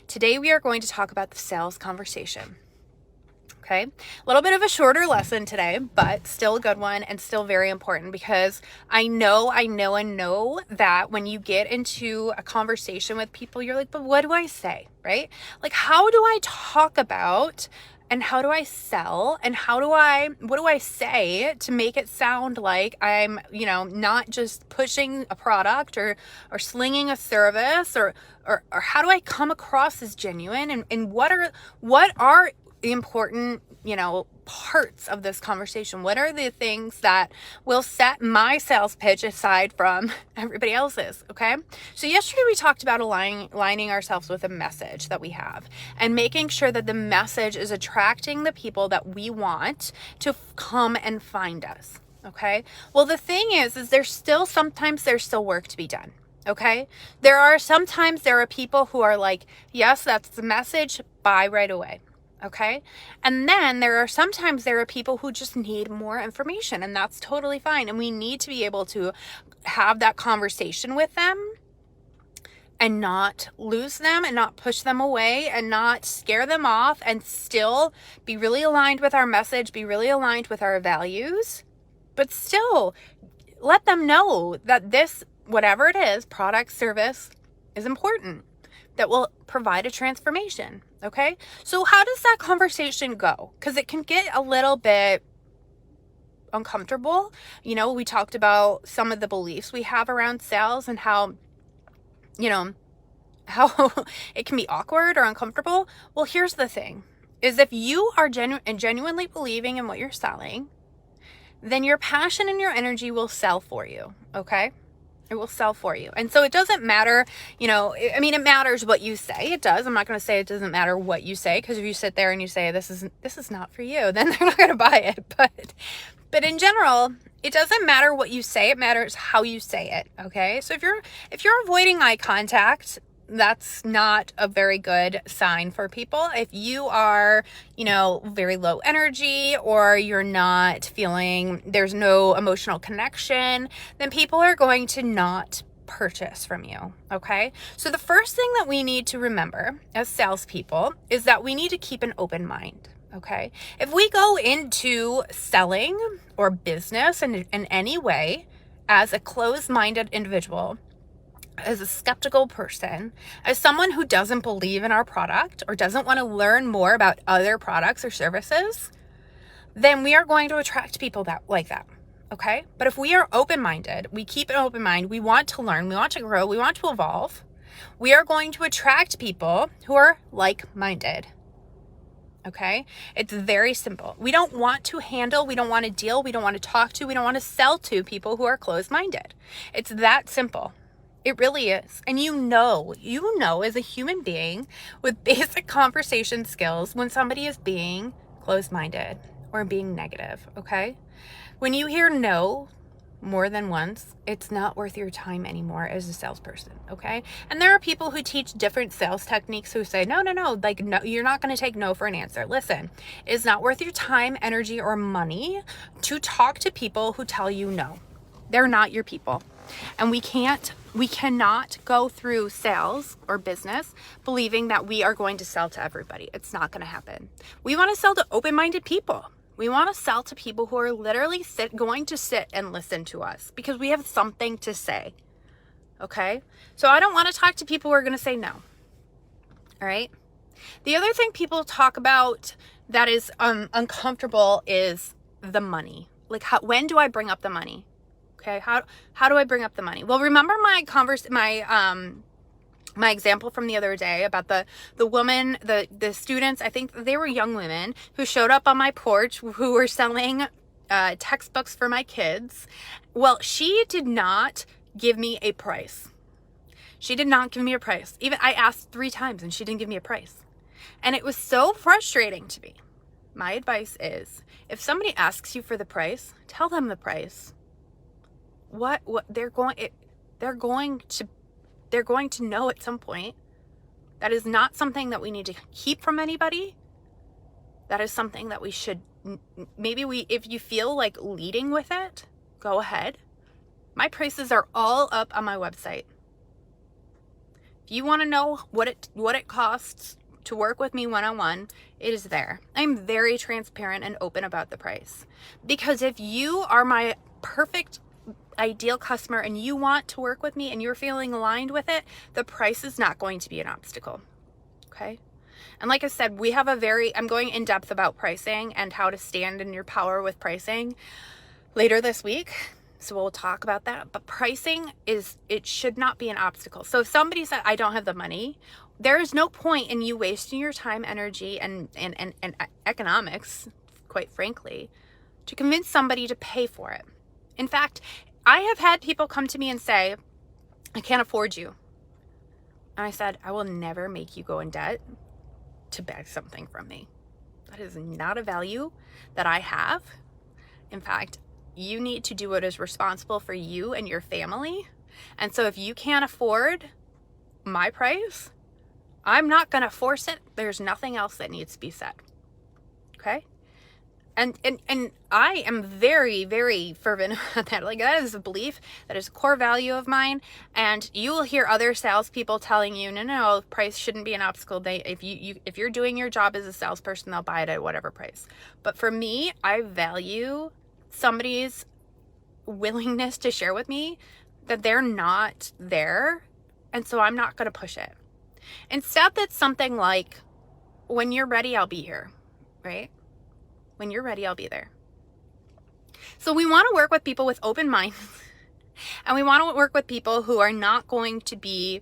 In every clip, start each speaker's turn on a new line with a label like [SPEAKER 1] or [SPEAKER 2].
[SPEAKER 1] Today we are going to talk about the sales conversation. Okay, a little bit of a shorter lesson today, but still a good one and still very important because I know that when you get into a conversation with people, you're like, but what do I say, right? Like, how do I talk about and how do I sell and what do I say to make it sound like I'm, not just pushing a product or slinging a service or how do I come across as genuine and what are the important, parts of this conversation? What are the things that will set my sales pitch aside from everybody else's? Okay. So yesterday we talked about aligning ourselves with a message that we have and making sure that the message is attracting the people that we want to come and find us. Okay. Well, the thing is sometimes there's still work to be done. Okay. There are people who are like, yes, that's the message. Buy right away. Okay. And then there are people who just need more information, and that's totally fine. And we need to be able to have that conversation with them and not lose them and not push them away and not scare them off and still be really aligned with our message, be really aligned with our values, but still let them know that this, whatever it is, product, service is important, that will provide a transformation. Okay. So how does that conversation go? Because it can get a little bit uncomfortable. We talked about some of the beliefs we have around sales and how it can be awkward or uncomfortable. Well, here's the thing is if you are genuinely believing in what you're selling, then your passion and your energy will sell for you. Okay. It will sell for you. And so it doesn't matter, it matters what you say. It does. I'm not going to say it doesn't matter what you say, because if you sit there and you say, this is not for you, then they're not going to buy it. But in general, it doesn't matter what you say. It matters how you say it. Okay. So if you're avoiding eye contact, that's not a very good sign for people. If you are, very low energy or you're not feeling, there's no emotional connection, then people are going to not purchase from you. Okay. So the first thing that we need to remember as salespeople is that we need to keep an open mind. Okay. If we go into selling or business in any way as a closed-minded individual, as a skeptical person, as someone who doesn't believe in our product or doesn't want to learn more about other products or services, then we are going to attract people like that. Okay. But if we are open-minded, we keep an open mind, we want to learn, we want to grow, we want to evolve, we are going to attract people who are like-minded. Okay. It's very simple. We don't want to handle, we don't want to deal, we don't want to talk to, we don't want to sell to people who are closed-minded. It's that simple. It really is. And you know, as a human being with basic conversation skills, when somebody is being closed-minded or being negative, okay? When you hear no more than once, it's not worth your time anymore as a salesperson, okay? And there are people who teach different sales techniques who say, no, you're not going to take no for an answer. Listen, it's not worth your time, energy, or money to talk to people who tell you no. They're not your people. And we cannot go through sales or business believing that we are going to sell to everybody. It's not going to happen. We want to sell to open-minded people. We want to sell to people who are literally going to sit and listen to us because we have something to say. Okay? So I don't want to talk to people who are going to say no. All right? The other thing people talk about that is uncomfortable is the money. Like, when do I bring up the money? Okay, how do I bring up the money? Well, remember my example from the other day about the woman, the students, I think they were young women who showed up on my porch who were selling textbooks for my kids. Well, she did not give me a price. She did not give me a price. Even I asked 3 times and she didn't give me a price. And it was so frustrating to me. My advice is, if somebody asks you for the price, tell them the price. What they're going to know at some point. That is not something that we need to keep from anybody. That is something that we should, if you feel like leading with it, go ahead. My prices are all up on my website. If you want to know what it costs to work with me one-on-one, it is there. I'm very transparent and open about the price, because if you are my perfect ideal customer and you want to work with me and you're feeling aligned with it, the price is not going to be an obstacle. Okay. And like I said, I'm going in depth about pricing and how to stand in your power with pricing later this week. So we'll talk about that. But pricing it should not be an obstacle. So if somebody said, I don't have the money, there is no point in you wasting your time, energy, and economics, quite frankly, to convince somebody to pay for it. In fact, I have had people come to me and say, I can't afford you. And I said, I will never make you go in debt to beg something from me. That is not a value that I have. In fact, you need to do what is responsible for you and your family. And so if you can't afford my price, I'm not going to force it. There's nothing else that needs to be said. Okay? And I am very, very fervent about that. Like, that is a belief, that is a core value of mine. And you will hear other salespeople telling you, no, price shouldn't be an obstacle. If you're doing your job as a salesperson, they'll buy it at whatever price. But for me, I value somebody's willingness to share with me that they're not there. And so I'm not going to push it. Instead, that's something like, when you're ready, I'll be here, right? When you're ready, I'll be there. So we want to work with people with open minds, and we want to work with people who are not going to be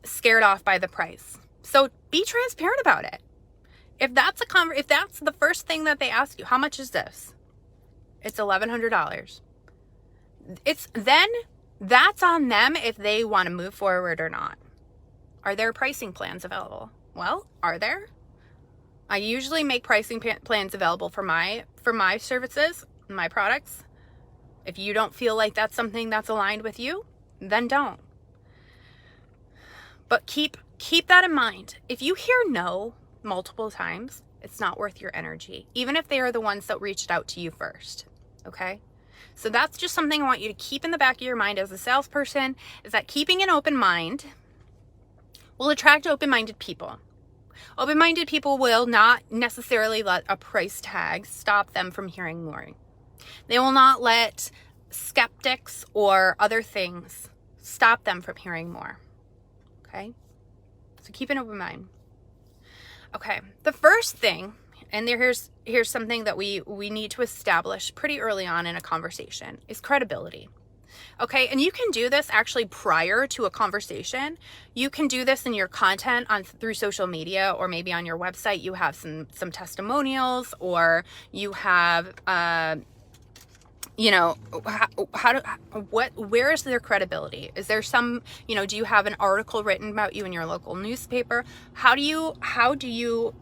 [SPEAKER 1] scared off by the price. So be transparent about it. If that's the first thing that they ask you, how much is this? It's $1,100. That's on them if they want to move forward or not. Are there pricing plans available? Well, are there? I usually make pricing plans available for my services, my products. If you don't feel like that's something that's aligned with you, then don't. But keep that in mind. If you hear no multiple times, it's not worth your energy, even if they are the ones that reached out to you first. Okay? So that's just something I want you to keep in the back of your mind as a salesperson, is that keeping an open mind will attract open-minded people. Open-minded people will not necessarily let a price tag stop them from hearing more. They will not let skeptics or other things stop them from hearing more. Okay? So keep an open mind. Okay, the first thing, and here's something that we need to establish pretty early on in a conversation, is credibility. Okay, and you can do this actually prior to a conversation. You can do this in your content through social media, or maybe on your website you have some testimonials, or you have where is their credibility? Is there some, do you have an article written about you in your local newspaper? How do you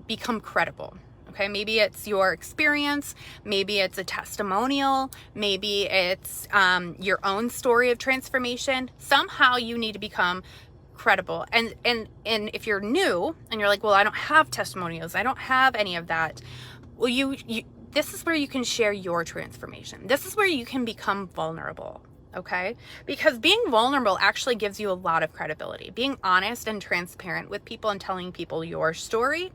[SPEAKER 1] become credible? Okay, maybe it's your experience, maybe it's a testimonial, maybe it's your own story of transformation. Somehow you need to become credible. And if you're new and you're like, well, I don't have testimonials, I don't have any of that. Well, this is where you can share your transformation. This is where you can become vulnerable. Okay? Because being vulnerable actually gives you a lot of credibility. Being honest and transparent with people and telling people your story,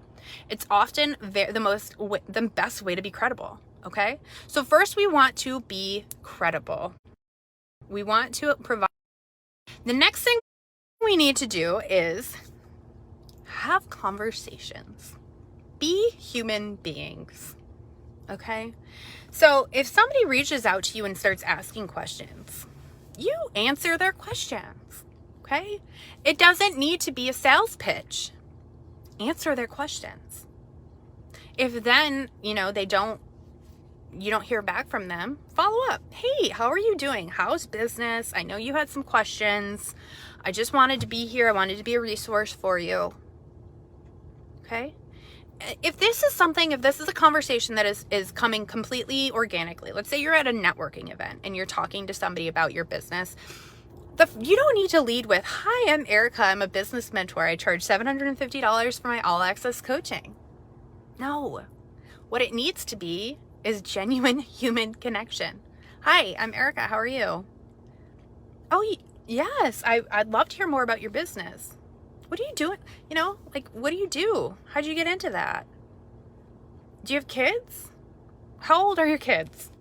[SPEAKER 1] it's often the best way to be credible. Okay? So first we want to be credible. We want to provide. The next thing we need to do is have conversations. Be human beings. Okay? So if somebody reaches out to you and starts asking questions, you answer their questions. Okay? It doesn't need to be a sales pitch. Answer their questions. If then, you don't hear back from them, follow up. Hey, how are you doing? How's business? I know you had some questions. I just wanted to be here. I wanted to be a resource for you. Okay? If this is a conversation that is coming completely organically, let's say you're at a networking event and you're talking to somebody about your business, you don't need to lead with, hi, I'm Erica. I'm a business mentor. I charge $750 for my all access coaching. No, what it needs to be is genuine human connection. Hi, I'm Erica. How are you? Oh, Yes, I'd love to hear more about your business. What are you doing? You know, like, what do you do? How'd you get into that? Do you have kids? How old are your kids?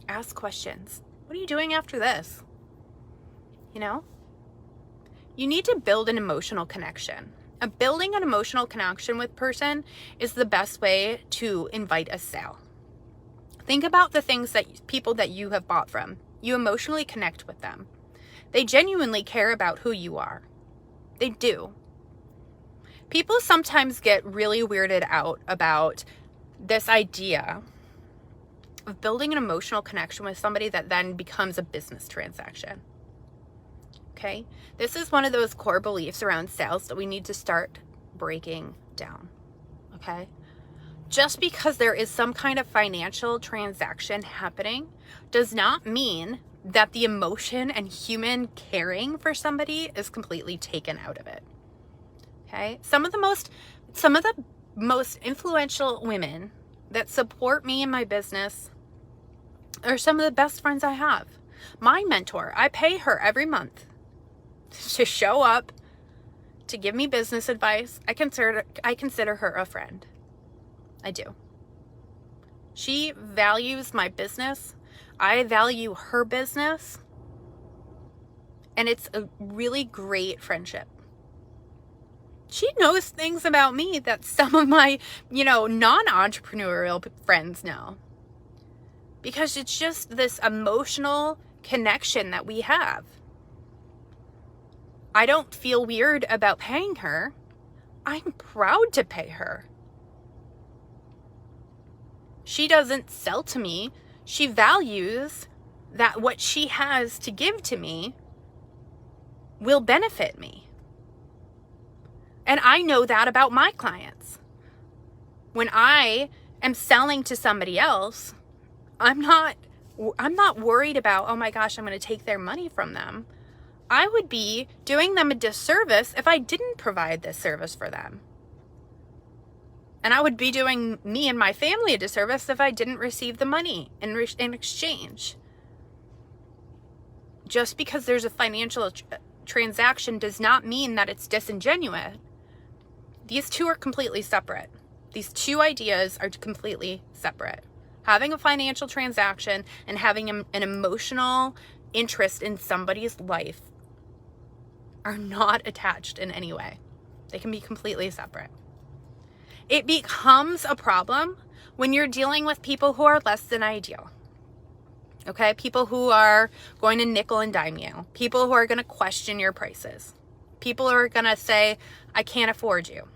[SPEAKER 1] Ask questions. What are you doing after this? You know? You need to build an emotional connection. Building an emotional connection with person is the best way to invite a sale. Think about the things that people that you have bought from. You emotionally connect with them. They genuinely care about who you are. They do. People sometimes get really weirded out about this idea of building an emotional connection with somebody that then becomes a business transaction. Okay? This is one of those core beliefs around sales that we need to start breaking down. Okay? Just because there is some kind of financial transaction happening does not mean that the emotion and human caring for somebody is completely taken out of it. Okay? Some of the most influential women that support me in my business are some of the best friends I have. My mentor, I pay her every month to show up, to give me business advice. I consider her a friend. I do. She values my business. I value her business. And it's a really great friendship. She knows things about me that some of my, non-entrepreneurial friends know. Because it's just this emotional connection that we have. I don't feel weird about paying her. I'm proud to pay her. She doesn't sell to me. She values that what she has to give to me will benefit me. And I know that about my clients. When I am selling to somebody else, I'm not worried about, oh my gosh, I'm going to take their money from them. I would be doing them a disservice if I didn't provide this service for them. And I would be doing me and my family a disservice if I didn't receive the money in exchange. Just because there's a financial transaction does not mean that it's disingenuous. These two are completely separate. These two ideas are completely separate. Having a financial transaction and having an emotional interest in somebody's life are not attached in any way. They can be completely separate. It becomes a problem when you're dealing with people who are less than ideal. Okay? People who are going to nickel and dime you. People who are going to question your prices. People who are going to say, I can't afford you.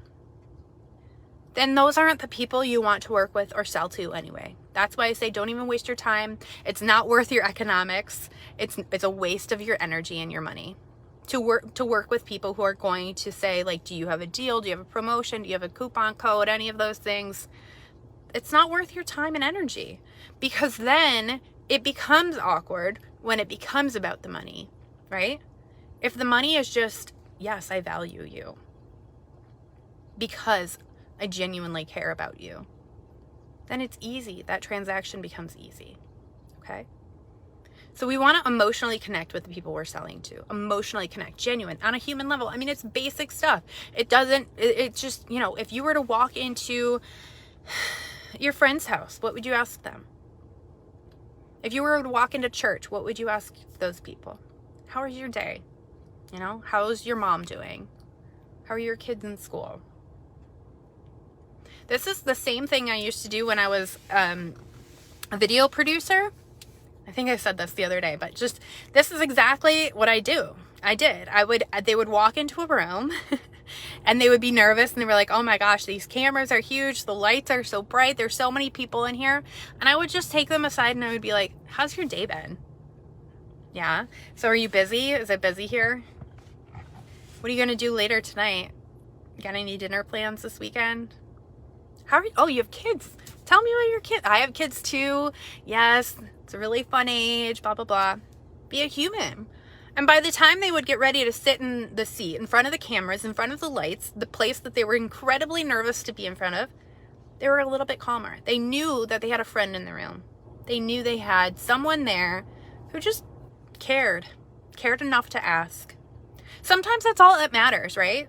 [SPEAKER 1] Then those aren't the people you want to work with or sell to anyway. That's why I say don't even waste your time. It's not worth your economics. It's a waste of your energy and your money. To work with people who are going to say, like, do you have a deal? Do you have a promotion? Do you have a coupon code? Any of those things. It's not worth your time and energy, because then it becomes awkward when it becomes about the money, right? If the money is just, yes, I value you because I genuinely care about you, then it's easy. That transaction becomes easy, okay? So we want to emotionally connect with the people we're selling to. Emotionally connect, genuine, on a human level. I mean, it's basic stuff. It's just, if you were to walk into your friend's house, what would you ask them? If you were to walk into church, what would you ask those people? How was your day? How's your mom doing? How are your kids in school? This is the same thing I used to do when I was a video producer. I think I said this the other day, but this is exactly what I do. They would walk into a room and they would be nervous and they were like, oh my gosh, these cameras are huge. The lights are so bright. There's so many people in here. And I would just take them aside and I would be like, how's your day been? Yeah. So are you busy? Is it busy here? What are you going to do later tonight? Got any dinner plans this weekend? Oh, you have kids. Tell me about your kids. I have kids too. Yes. It's a really fun age, blah, blah, blah. Be a human. And by the time they would get ready to sit in the seat, in front of the cameras, in front of the lights, the place that they were incredibly nervous to be in front of, they were a little bit calmer. They knew that they had a friend in the room. They knew they had someone there who just cared. cared enough to ask. Sometimes that's all that matters, right?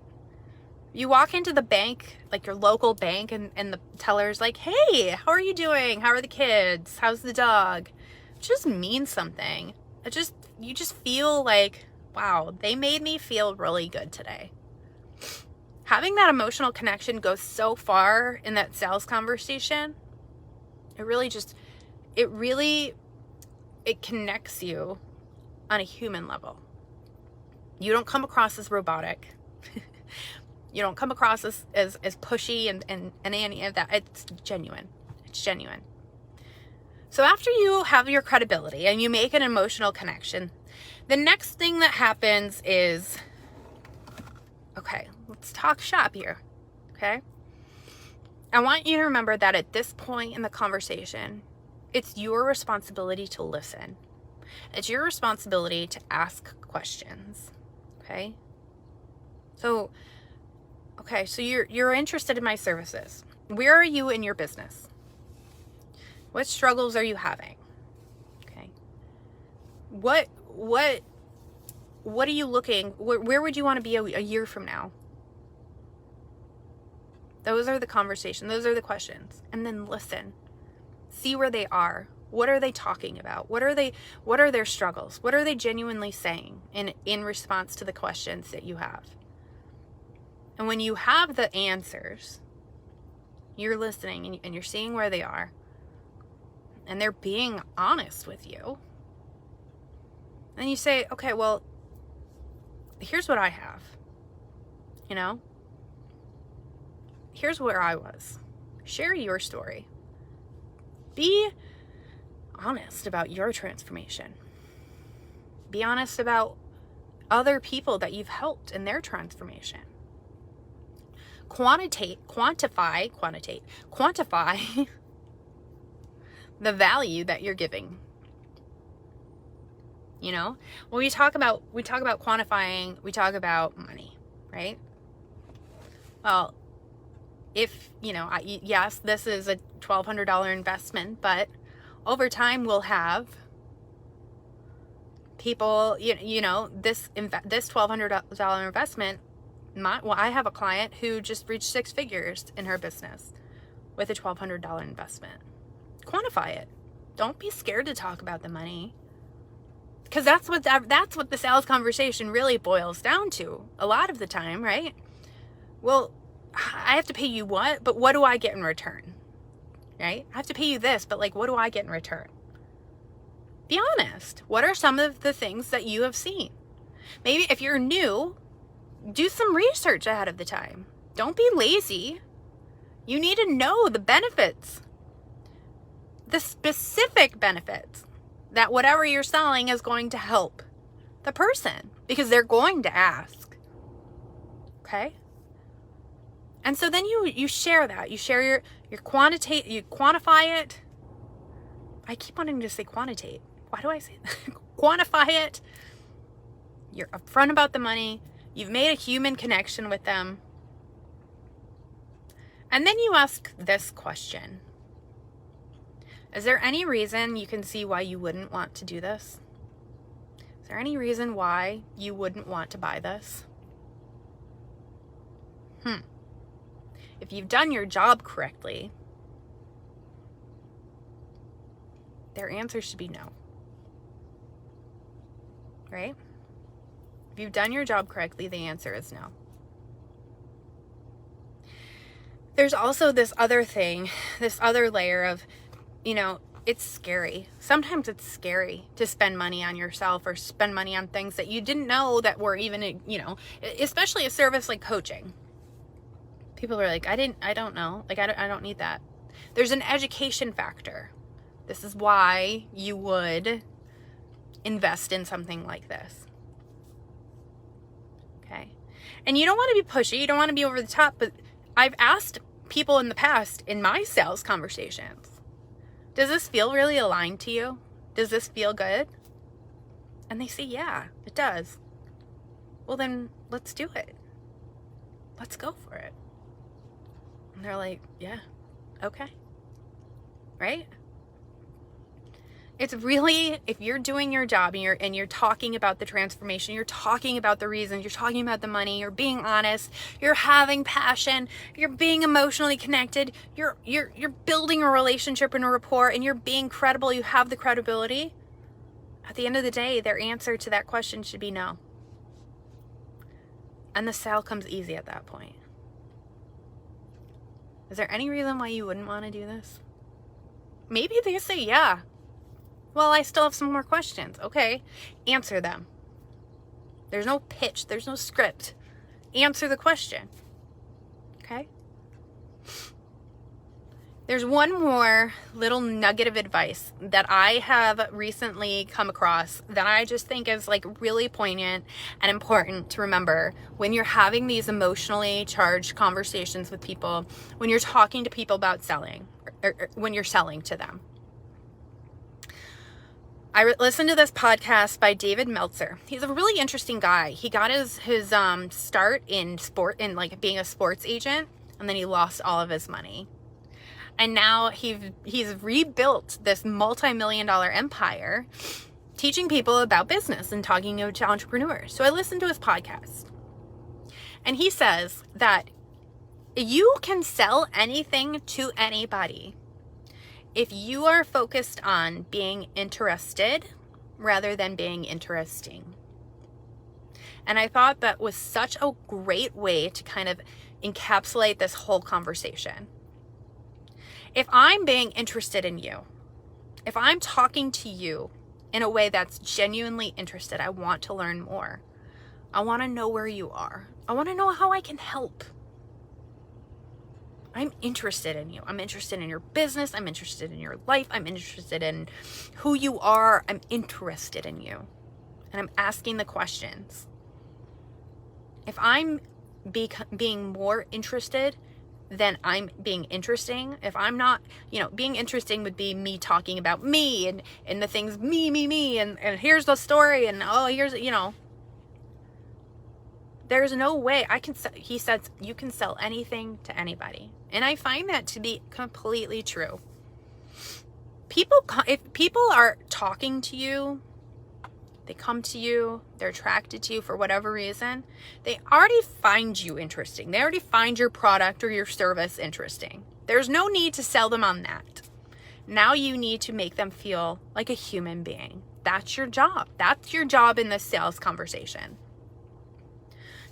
[SPEAKER 1] You walk into the bank, like your local bank, and the teller's like, hey, how are you doing? How are the kids? How's the dog? It just means something. You just feel like, wow, they made me feel really good today. Having that emotional connection goes so far in that sales conversation. It connects you on a human level. You don't come across as robotic. You don't come across as pushy and any of that. It's genuine. It's genuine. So after you have your credibility and you make an emotional connection, the next thing that happens is, okay, let's talk shop here. Okay? I want you to remember that at this point in the conversation, it's your responsibility to listen. It's your responsibility to ask questions. Okay? So you're interested in my services. Where are you in your business? What struggles are you having? Okay. What are you looking, where would you want to be a year from now? Those are the conversations. Those are the questions. And then listen. See where they are. What are they talking about? What are their struggles? What are they genuinely saying in response to the questions that you have? And when you have the answers, you're listening and you're seeing where they are. And they're being honest with you. And you say, okay, well, here's what I have. You know? Here's where I was. Share your story. Be honest about your transformation. Be honest about other people that you've helped in their transformation. Quantify the value that you're giving. You know, when we talk about quantifying, we talk about money, right? Well, if, you know, yes, this is a $1,200 investment, but over time we'll have people, you know, this $1,200 investment. I have a client who just reached 6 figures in her business with a $1,200 investment. Quantify it. Don't be scared to talk about the money, because that's what the sales conversation really boils down to a lot of the time, right? Well, I have to pay you what? But what do I get in return? Right? I have to pay you this, but like, what do I get in return? Be honest. What are some of the things that you have seen? Maybe if you're new, do some research ahead of the time. Don't be lazy. You need to know the benefits, the specific benefits that whatever you're selling is going to help the person, because they're going to ask. Okay? And so then you share that. You share your quantitate, you quantify it. I keep wanting to say quantitate. Why do I say that? Quantify it. You're upfront about the money. You've made a human connection with them. And then you ask this question. Is there any reason you can see why you wouldn't want to do this? Is there any reason why you wouldn't want to buy this? If you've done your job correctly, their answer should be no. Right? If you've done your job correctly, the answer is no. There's also this other thing, this other layer of, you know, it's scary. Sometimes it's scary to spend money on yourself or spend money on things that you didn't know that were even, you know, especially a service like coaching. People are like, I don't know. Like, I don't need that. There's an education factor. This is why you would invest in something like this. Okay. And you don't want to be pushy. You don't want to be over the top, but I've asked people in the past in my sales conversations, does this feel really aligned to you? Does this feel good? And they say, yeah, it does. Well, then let's do it. Let's go for it. And they're like, yeah, okay. Right? It's really, if you're doing your job and you're talking about the transformation, you're talking about the reasons, you're talking about the money, you're being honest, you're having passion, you're being emotionally connected, you're building a relationship and a rapport, and you're being credible, you have the credibility. At the end of the day, their answer to that question should be no. And the sale comes easy at that point. Is there any reason why you wouldn't want to do this? Maybe they say, yeah. Well, I still have some more questions. Okay, answer them. There's no pitch. There's no script. Answer the question. Okay? There's one more little nugget of advice that I have recently come across that I just think is like really poignant and important to remember when you're having these emotionally charged conversations with people, when you're talking to people about selling, or when you're selling to them. I listened to this podcast by David Meltzer. He's a really interesting guy. He got his start in like being a sports agent, and then he lost all of his money. And now he's rebuilt this multi-million-dollar empire, teaching people about business and talking to entrepreneurs. So I listened to his podcast. And he says that you can sell anything to anybody if you are focused on being interested rather than being interesting. And I thought that was such a great way to kind of encapsulate this whole conversation. If I'm being interested in you, if I'm talking to you in a way that's genuinely interested, I want to learn more. I want to know where you are. I want to know how I can help. I'm interested in you. I'm interested in your business. I'm interested in your life. I'm interested in who you are. I'm interested in you. And I'm asking the questions. If I'm being more interested than I'm being interesting, if I'm not, being interesting would be me talking about me and the things me, and here's the story, and here's, there's no way he says you can sell anything to anybody. And I find that to be completely true. If people are talking to you, they come to you, they're attracted to you for whatever reason, they already find you interesting. They already find your product or your service interesting. There's no need to sell them on that. Now you need to make them feel like a human being. That's your job. That's your job in this sales conversation.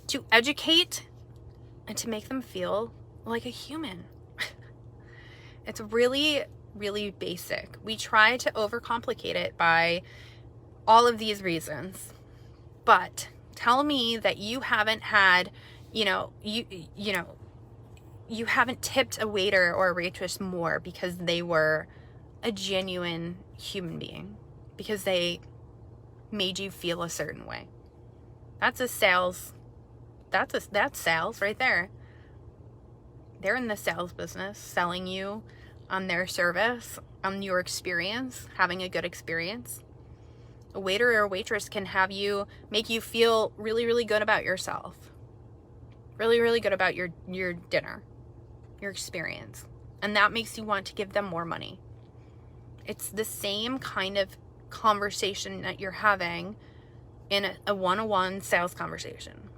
[SPEAKER 1] To educate and to make them feel like a human. It's really, really basic. We try to overcomplicate it by all of these reasons. But tell me that you haven't had, you haven't tipped a waiter or a waitress more because they were a genuine human being, because they made you feel a certain way. That's sales right there. They're in the sales business, selling you on their service, on your experience, having a good experience. A waiter or a waitress can make you feel really, really good about yourself. Really, really good about your dinner, your experience. And that makes you want to give them more money. It's the same kind of conversation that you're having in a one-on-one sales conversation.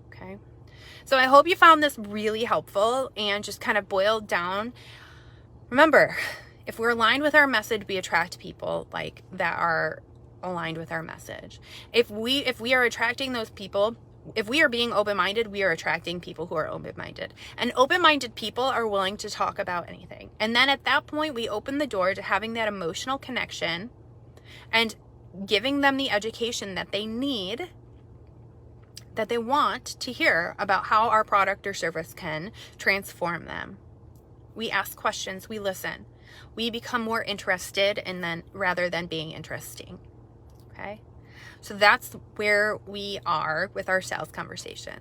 [SPEAKER 1] Okay? So I hope you found this really helpful and just kind of boiled down. Remember, if we're aligned with our message, we attract people like that are aligned with our message. If we are attracting those people, if we are being open-minded, we are attracting people who are open-minded. And open-minded people are willing to talk about anything. And then at that point, we open the door to having that emotional connection and giving them the education that they need, that they want to hear about how our product or service can transform them. We ask questions, we listen. We become more interested rather than being interesting. Okay? So that's where we are with our sales conversation.